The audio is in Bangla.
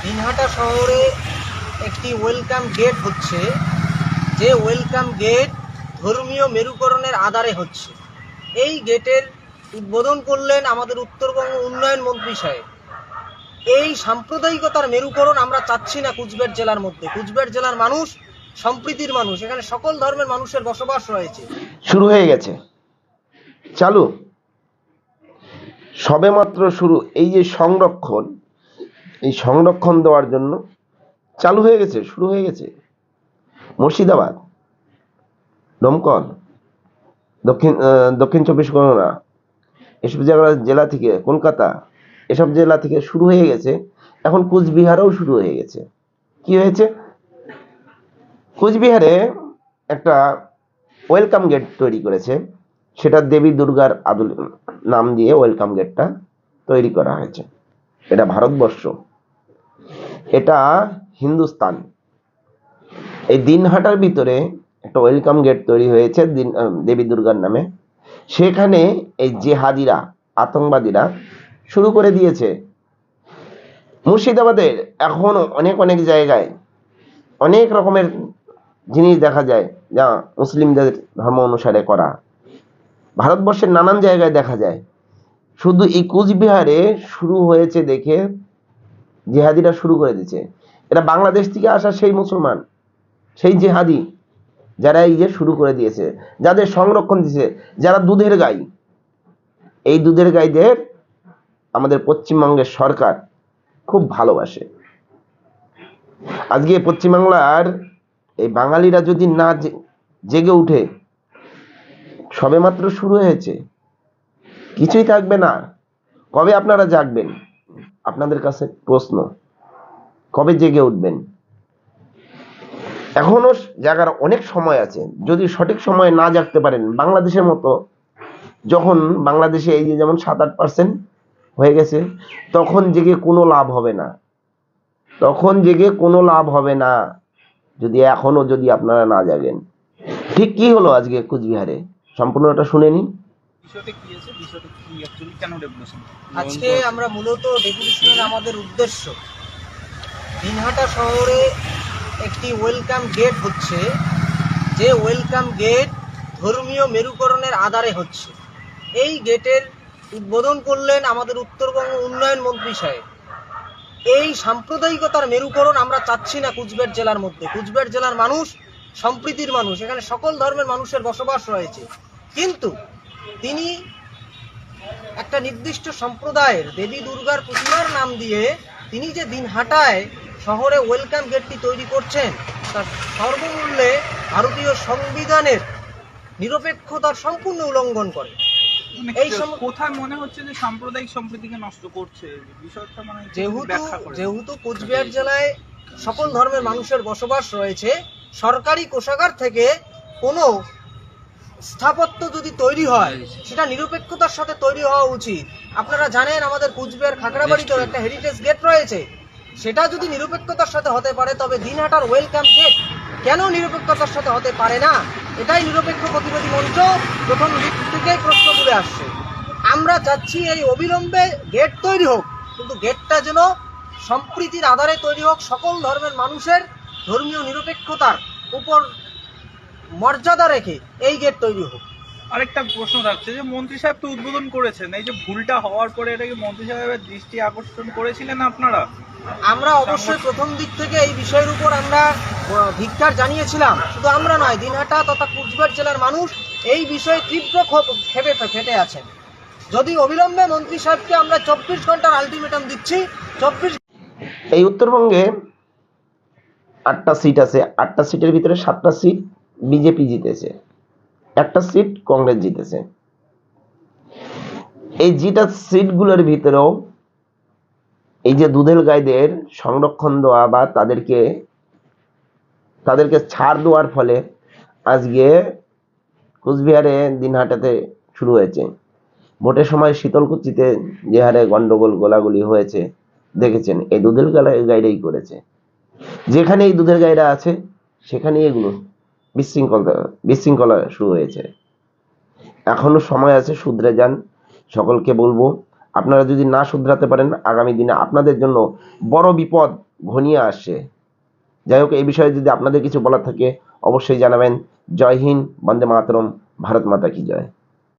দিনহাটা শহরে একটি ওয়েলকাম গেট হচ্ছে, যে ওয়েলকাম গেট ধর্মীয় মেরুকরণের আধারে হচ্ছে। এই গেটের উদ্বোধন করলেন আমাদের উত্তরবঙ্গ উন্নয়ন মন্ত্রী সাহেব। এই সাম্প্রদায়িকতার মেরুকরণ আমরা চাচ্ছি না কুচবিহার জেলার মধ্যে। কুচবিহার জেলার মানুষ সম্প্রীতির মানুষ, এখানে সকল ধর্মের মানুষের বসবাস রয়েছে। শুরু হয়ে গেছে, চালু সবেমাত্র শুরু। এই যে সংরক্ষণ, এই সংরক্ষণ দেওয়ার জন্য চালু হয়ে গেছে, শুরু হয়ে গেছে। মুর্শিদাবাদ, দমকল, দক্ষিণ 24 পরগনা, এসব জেলা থেকে, কলকাতা, এসব জেলা থেকে শুরু হয়ে গেছে। এখন কুচবিহারেও শুরু হয়ে গেছে। কি হয়েছে? কুচবিহারে একটা ওয়েলকাম গেট তৈরি করেছে, সেটা দেবী দুর্গার নাম দিয়ে ওয়েলকাম গেটটা তৈরি করা হয়েছে। এটা ভারতবর্ষ, এটা হিন্দুস্তান। এই দিনহাটার ভিতরে একটা ওয়েলকাম গেট তৈরি হয়েছে দেবী দুর্গার নামে। সেখানে এই জেহাদিরা, আতঙ্কবাদীরা শুরু করে দিয়েছে। মুর্শিদাবাদের এখন অনেক জায়গায় অনেক রকমের জিনিস দেখা যায় যা মুসলিমদের ধর্ম অনুসারে করা, ভারতবর্ষের নানান জায়গায় দেখা যায়। শুধু এই কুচবিহারে শুরু হয়েছে দেখে জেহাদিরা শুরু করে দিচ্ছে। এটা বাংলাদেশ থেকে আসা সেই মুসলমান, সেই জেহাদি, যারা এই যে শুরু করে দিয়েছে, যাদের সংরক্ষণ দিয়েছে, যারা দুধের গাই। এই দুধের গাইদের আমাদের পশ্চিমবঙ্গের সরকার খুব ভালোবাসে। আজকে পশ্চিমবাংলার এই বাঙালিরা যদি না জেগে উঠে, সবেমাত্র শুরু হয়েছে, কিছুই থাকবে না। কবে আপনারা জাগবেন? আপনাদের কাছে প্রশ্ন, কবে জেগে উঠবেন? এখনো জাগার অনেক সময় আছে। যদি সঠিক সময়ে না জাগতে পারেন, বাংলাদেশের মতো, যখন বাংলাদেশে এই যে যেমন 7-8% হয়ে গেছে, তখন জেগে কোনো লাভ হবে না। তখন জেগে কোনো লাভ হবে না যদি আপনারা না জাগেন। ঠিক কি হলো আজকে কুচবিহারে, সম্পূর্ণটা শুনে নিন। আজকে আমরা মূলত ডেপুটেশনের আমাদের উদ্দেশ্য, দিনহাটা শহরে একটি ওয়েলকাম গেট হচ্ছে, যে ওয়েলকাম গেট ধর্মীয় মেরুকরণের আধারে হচ্ছে। এই গেটের উদ্বোধন করলেন আমাদের উত্তরবঙ্গ উন্নয়ন মন্ত্রী সাহেব। এই সাম্প্রদায়িকতার মেরুকরণ আমরা চাচ্ছি না কুচবিহার জেলার মধ্যে। কুচবিহার জেলার মানুষ সম্প্রীতির মানুষ, এখানে সকল ধর্মের মানুষের বসবাস রয়েছে। কিন্তু তিনি একটা নির্দিষ্ট সম্প্রদায়ের দেবী দুর্গার প্রতিমার নাম দিয়ে তিনি যে দিনহাটায় শহরে ওয়েলকাম গেটটি তৈরি করছেন, তার সর্বমূল্যে ভারতীয় সংবিধানের নিরপেক্ষতার সম্পূর্ণ উল্লঙ্ঘন করে। এই কোথায় মনে হচ্ছে যে সাম্প্রদায়িক সম্প্রীতিকে নষ্ট করছে বিষয়টা, মানে যেহেতু কোচবিহার জেলায় সকল ধর্মের মানুষের বসবাস রয়েছে, সরকারি কোষাগার থেকে কোনো স্থাপত্য যদি তৈরি হয়, সেটা নিরপেক্ষতার সাথে তৈরি হওয়া উচিত। আপনারা জানেন আমাদের কুচবিহার খাগড়াবাড়িতেও একটা হেরিটেজ গেট রয়েছে, সেটা যদি নিরপেক্ষতার সাথে হতে পারে, তবে দিনহাটার ওয়েলকাম গেট কেন নিরপেক্ষতার সাথে হতে পারে না? এটাই নিরপেক্ষ প্রতিবাদী মঞ্চ প্রথম দিক থেকেই প্রশ্ন তুলে আসছে। আমরা চাচ্ছি এই অবিলম্বে গেট তৈরি হোক, কিন্তু গেটটা যেন সম্প্রীতির আধারে তৈরি হোক, সকল ধর্মের মানুষের ধর্মীয় নিরপেক্ষতার উপর মর্যাদা রেখে এই গেট তৈরি হোক। আরেকটা প্রশ্ন থাকছে যে মন্ত্রী সাহেব তো উদ্বোধন করেছেন, এই যে ভুলটা হওয়ার পরে এটাকে মন্ত্রী সাহেবের দৃষ্টি আকর্ষণ করেছিলেন আপনারা? আমরা অবশ্যই প্রথম দিক থেকে এই বিষয়ের উপর আমরা ধিক্কার জানিয়েছিলাম। শুধু আমরা নয়, দিনহাটা তথা কুচবিহার জেলার মানুষ এই বিষয়ে তীব্র ক্ষোভে ফেটে আছেন। যদি অবিলম্বে মন্ত্রী সাহেবকে আমরা 24 ঘন্টার আলটিমেটাম দিচ্ছি। এই উত্তরবঙ্গে 8টা সিট আছে, 8টা সিটের ভিতরে 7টা সিট বিজেপি জিতেছে, একটা সিট কংগ্রেস জিতেছে। এই জিতা সিটগুলোর ভিতরেও এই যে দুধের গাইদের সংরক্ষণ দেওয়া বা তাদেরকে ছাড় দেওয়ার ফলে আজকে কুচবিহারে দিনহাটাতে শুরু হয়েছে। ভোটের সময় শীতলকুচিতে যে হারে গন্ডগোল গোলাগুলি হয়েছে দেখেছেন, এই দুধের গাইরাই করেছে। যেখানে এই দুধের গাইরা আছে সেখানেই এগুলো বিশৃঙ্খলা শুরু হয়েছে। এখনো সময় আছে, শুধরে যান। সকলকে বলবো, আপনারা যদি না শুধরাতে পারেন, আগামী দিনে আপনাদের জন্য বড় বিপদ ঘনিয়ে আসছে। যাই হোক, এই বিষয়ে যদি আপনাদের কিছু বলার থাকে অবশ্যই জানাবেন। জয় হিন্দ, বন্দে মাতরম, ভারত মাতা কি জয়।